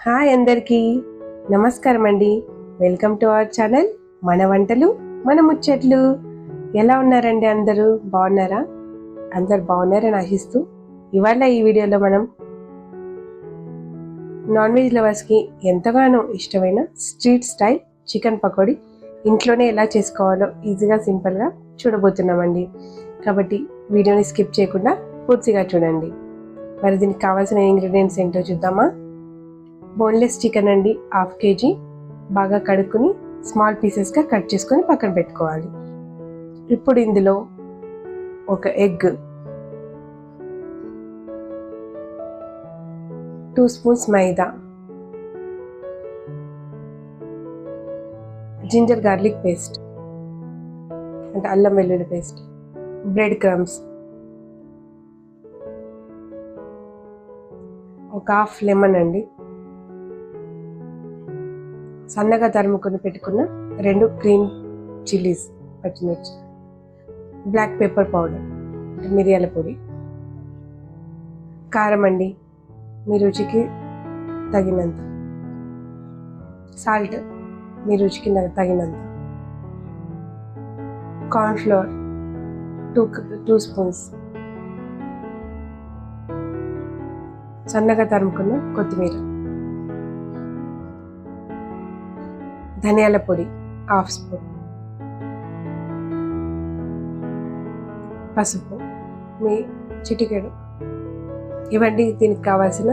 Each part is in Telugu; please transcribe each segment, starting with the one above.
హాయ్ అందరికీ నమస్కారం అండి. వెల్కమ్ టు అవర్ ఛానల్ మన వంటలు మన ముచ్చట్లు. ఎలా ఉన్నారండి? అందరూ బాగున్నారా? అందరు బాగున్నారని ఆశిస్తూ ఇవాళ ఈ వీడియోలో మనం నాన్ వెజ్ లవర్స్కి ఎంతగానో ఇష్టమైన స్ట్రీట్ స్టైల్ చికెన్ పకోడీ ఇంట్లోనే ఎలా చేసుకోవాలో ఈజీగా సింపుల్గా చూడబోతున్నామండి. కాబట్టి వీడియోని స్కిప్ చేయకుండా పూర్తిగా చూడండి. మరి దీనికి కావాల్సిన ఇంగ్రీడియంట్స్ ఏంటో చూద్దామా? బోన్లెస్ చికెన్ అండి, 1/2 kg. బాగా కడుక్కుని స్మాల్ పీసెస్గా కట్ చేసుకొని పక్కన పెట్టుకోవాలి. ఇప్పుడు ఇందులో ఒక ఎగ్, 2 స్పూన్స్ మైదా, జింజర్ గార్లిక్ పేస్ట్ అంటే అల్లం వెల్లుల్లి పేస్ట్, బ్రెడ్ క్రమ్స్, ఒక 1/2 లెమన్ అండి, సన్నగా తరుముకొని పెట్టుకున్న 2 గ్రీన్ చిల్లీస్ పచ్చిమిర్చి, బ్లాక్ పెప్పర్ పౌడర్ అంటే మిరియాల పొడి, కారం అండి మీ రుచికి తగినంత, సాల్ట్ మీ రుచికి తగినంత, కార్న్ఫ్లోర్ 2 స్పూన్స్, సన్నగా తరుముకున్న కొత్తిమీర, ధనియాల పొడి 1/2 స్పూన్, పసుపు మీ చిటికెడు. ఇవన్నీ దీనికి కావాల్సిన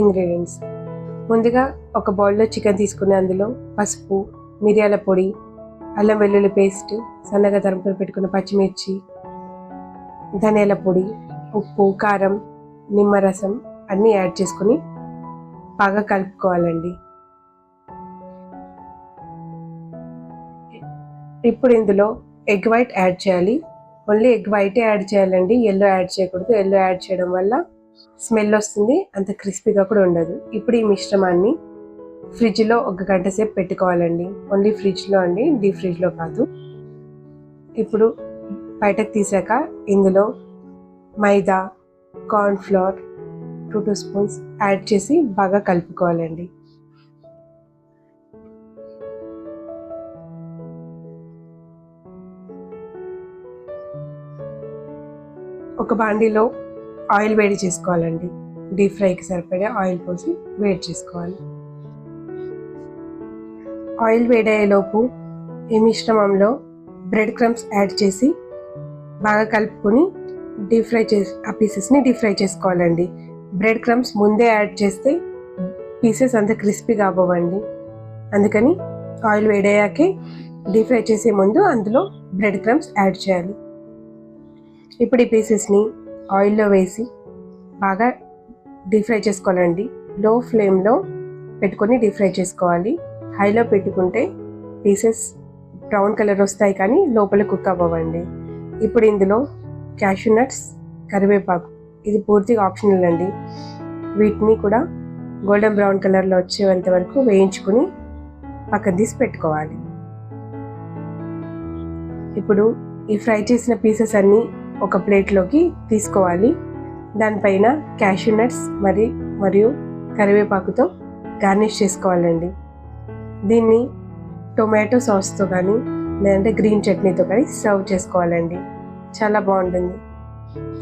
ఇంగ్రీడియంట్స్. ముందుగా ఒక బౌల్లో చికెన్ తీసుకుని అందులో పసుపు, మిరియాల పొడి, అల్లం వెల్లుల్లి పేస్ట్, సన్నగా తరుముకొని పెట్టుకున్న పచ్చిమిర్చి, ధనియాల పొడి, ఉప్పు, కారం, నిమ్మరసం అన్నీ యాడ్ చేసుకుని బాగా కలుపుకోవాలండి. ఇప్పుడు ఇందులో ఎగ్ వైట్ యాడ్ చేయాలి. ఓన్లీ ఎగ్ వైటే యాడ్ చేయాలండి, ఎల్లో యాడ్ చేయకూడదు. ఎల్లో యాడ్ చేయడం వల్ల స్మెల్ వస్తుంది, అంత క్రిస్పీగా కూడా ఉండదు. ఇప్పుడు ఈ మిశ్రమాన్ని ఫ్రిడ్జ్లో 1 గంట సేపు పెట్టుకోవాలండి. ఓన్లీ ఫ్రిడ్జ్లో అండి, డీప్ ఫ్రిడ్జ్లో కాదు. ఇప్పుడు బయటకు తీసాక ఇందులో మైదా, కార్న్ఫ్లోర్ 2 స్పూన్స్ యాడ్ చేసి బాగా కలుపుకోవాలండి. ఒక బాండీలో ఆయిల్ వేడి చేసుకోవాలండి. డీప్ ఫ్రైకి సరిపడే ఆయిల్ పోసి వేడి చేసుకోవాలి. ఆయిల్ వేడయ్యేలోపు ఈ మిశ్రమంలో బ్రెడ్ క్రమ్స్ యాడ్ చేసి బాగా కలుపుకొని డీప్ ఫ్రై చేసి ఆ పీసెస్ని డీప్ ఫ్రై చేసుకోవాలండి. బ్రెడ్ క్రమ్స్ ముందే యాడ్ చేస్తే పీసెస్ అంత క్రిస్పీగా అవ్వండి. అందుకని ఆయిల్ వేడయ్యాకే డీప్ ఫ్రై చేసే ముందు అందులో బ్రెడ్ క్రమ్స్ యాడ్ చేయాలి. ఇప్పుడు ఈ పీసెస్ని ఆయిల్లో వేసి బాగా డీప్ ఫ్రై చేసుకోవాలండి. లో ఫ్లేమ్లో పెట్టుకొని డీప్ ఫ్రై చేసుకోవాలి. హైలో పెట్టుకుంటే పీసెస్ బ్రౌన్ కలర్ వస్తాయి కానీ లోపల కుక్ అవ్వండి. ఇప్పుడు ఇందులో క్యాషూ నట్స్, కరివేపాకు, ఇది పూర్తిగా ఆప్షనల్ అండి. వీటిని కూడా గోల్డెన్ బ్రౌన్ కలర్లో వచ్చేంత వరకు వేయించుకుని పక్కన తీసి పెట్టుకోవాలి. ఇప్పుడు ఈ ఫ్రై చేసిన పీసెస్ అన్నీ ఒక ప్లేట్లోకి తీసుకోవాలి. దానిపైన క్యాషూ నట్స్ మరియు కరివేపాకుతో గార్నిష్ చేసుకోవాలండి. దీన్ని టొమాటో సాస్తో కానీ లేదంటే గ్రీన్ చట్నీతో కానీ సర్వ్ చేసుకోవాలండి. చాలా బాగుంటుంది.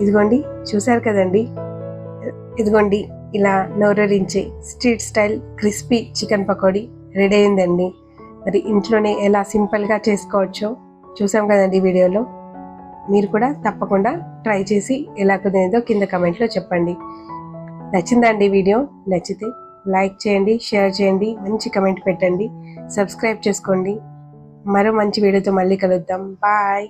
ఇదిగోండి, చూసారు కదండి, ఇదిగోండి ఇలా నోరూరించే street style crispy chicken pakodi ready అయిందండి. మరి ఇంట్లోనే ఎలా సింపుల్గా చేసుకోవచ్చో చూసాం కదండి వీడియోలో. మీరు కూడా తప్పకుండా ట్రై చేసి ఎలా కుదిరిందో కింద కమెంట్లో చెప్పండి. నచ్చిందండి వీడియో? నచ్చితే లైక్ చేయండి, షేర్ చేయండి, మంచి కమెంట్ పెట్టండి, సబ్స్క్రైబ్ చేసుకోండి. మరో మంచి వీడియోతో మళ్ళీ కలుద్దాం. బాయ్.